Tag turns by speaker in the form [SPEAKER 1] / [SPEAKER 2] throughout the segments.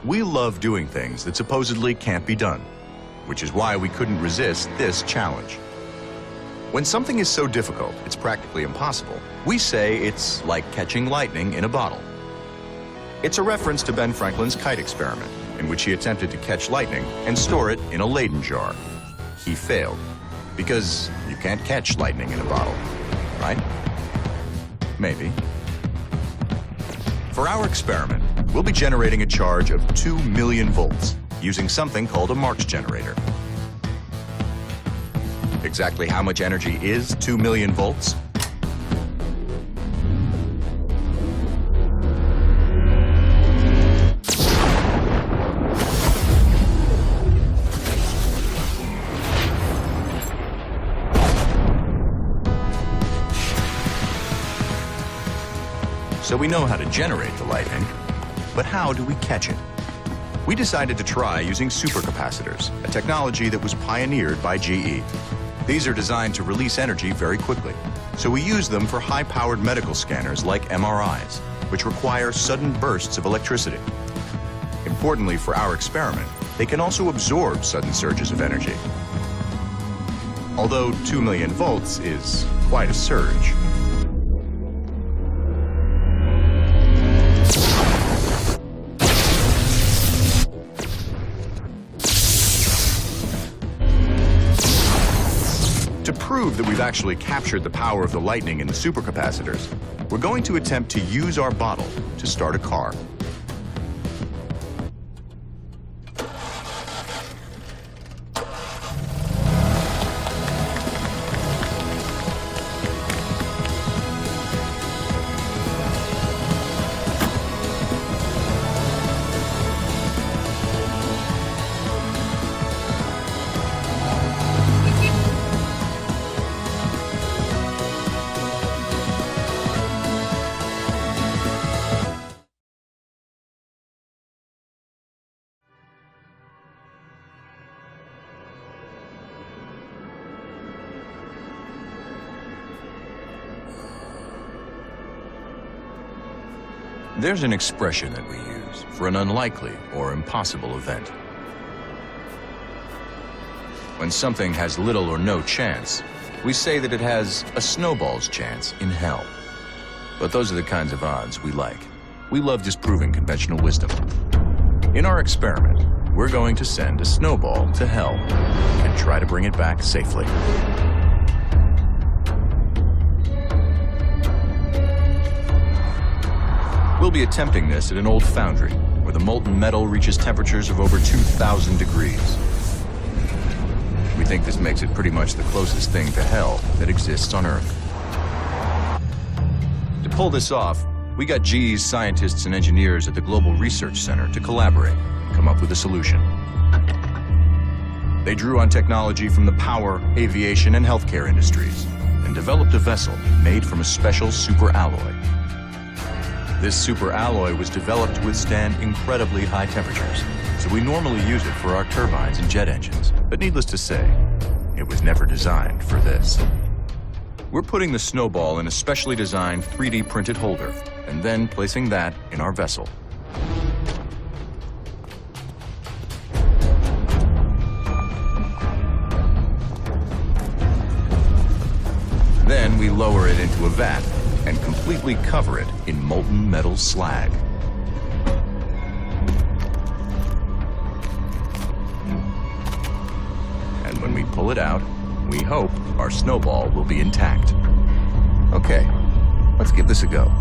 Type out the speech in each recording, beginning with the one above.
[SPEAKER 1] We love doing things that supposedly can't be done, which is why we couldn't resist this challenge. When something is so difficult, it's practically impossible, we say it's like catching lightning in a bottle. It's a reference to Ben Franklin's kite experiment, in which he attempted to catch lightning and store it in a Leyden jar. He failed, because you can't catch lightning in a bottle, right? Maybe. For our experiment, we'll be generating a charge of 2 million volts using something called a Marx generator. Exactly how much energy is 2 million volts? So we know how to generate the lightning, but how do we catch it? We decided to try using supercapacitors, a technology that was pioneered by GE. These are designed to release energy very quickly, so we use them for high-powered medical scanners like MRIs, which require sudden bursts of electricity. Importantly for our experiment, they can also absorb sudden surges of energy. Although 2 million volts is quite a surge. To prove that we've actually captured the power of the lightning in the supercapacitors, we're going to attempt to use our bottle to start a car. There's an expression that we use for an unlikely or impossible event. When something has little or no chance, we say that it has a snowball's chance in hell. But those are the kinds of odds we like. We love disproving conventional wisdom. In our experiment, we're going to send a snowball to hell and try to bring it back safely. We'll be attempting this at an old foundry, where the molten metal reaches temperatures of over 2,000 degrees. We think this makes it pretty much the closest thing to hell that exists on Earth. To pull this off, we got GE's scientists and engineers at the Global Research Center to collaborate and come up with a solution. They drew on technology from the power, aviation, and healthcare industries, and developed a vessel made from a special superalloy. This superalloy was developed to withstand incredibly high temperatures, so we normally use it for our turbines and jet engines. But needless to say, it was never designed for this. We're putting the snowball in a specially designed 3D printed holder, and then placing that in our vessel. Then we lower it into a vat and completely cover it in molten metal slag. And when we pull it out, we hope our snowball will be intact. Okay, let's give this a go.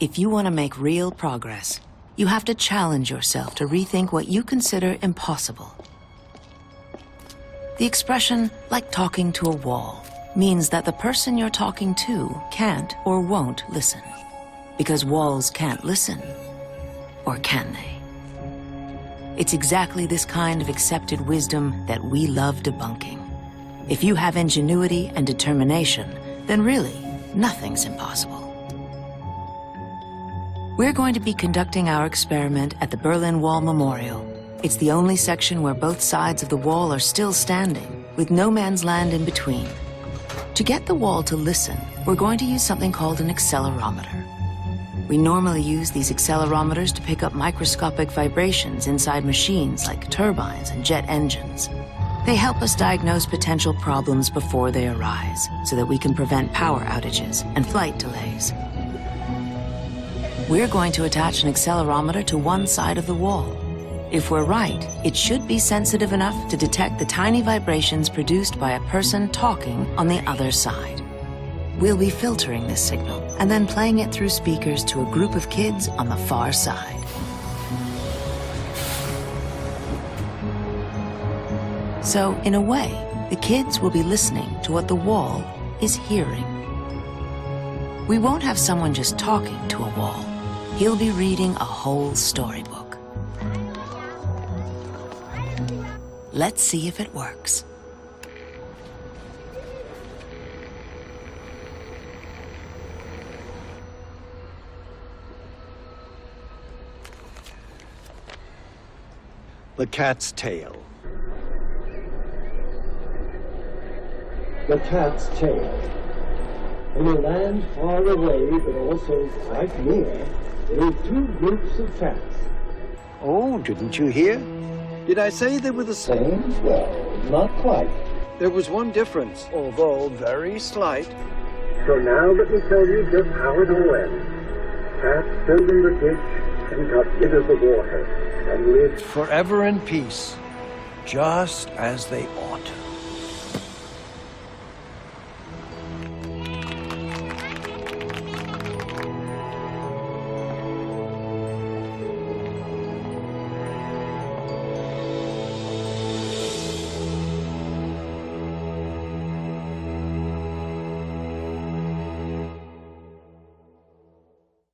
[SPEAKER 2] If you want to make real progress, you have to challenge yourself to rethink what you consider impossible. The expression, like talking to a wall, means that the person you're talking to can't or won't listen. Because walls can't listen. Or can they? It's exactly this kind of accepted wisdom that we love debunking. If you have ingenuity and determination, then really, nothing's impossible. We're going to be conducting our experiment at the Berlin Wall Memorial. It's the only section where both sides of the wall are still standing, with no man's land in between. To get the wall to listen, we're going to use something called an accelerometer. We normally use these accelerometers to pick up microscopic vibrations inside machines like turbines and jet engines. They help us diagnose potential problems before they arise, so that we can prevent power outages and flight delays. We're going to attach an accelerometer to one side of the wall. If we're right, it should be sensitive enough to detect the tiny vibrations produced by a person talking on the other side. We'll be filtering this signal and then playing it through speakers to a group of kids on the far side. So, in a way, the kids will be listening to what the wall is hearing. We won't have someone just talking to a wall. He'll be reading a whole storybook. Let's see if it works.
[SPEAKER 3] The cat's tail.
[SPEAKER 4] The cat's tail. In a land far away, but also quite near, live two groups of cats.
[SPEAKER 3] Oh, didn't you hear? Did I say they were the same?
[SPEAKER 4] Same? Well, not quite.
[SPEAKER 3] There was one difference, although very slight.
[SPEAKER 4] So now let me tell you just how it all ends. Cat filled in the ditch and got rid of the water and lived
[SPEAKER 3] Forever in peace, just as they ought.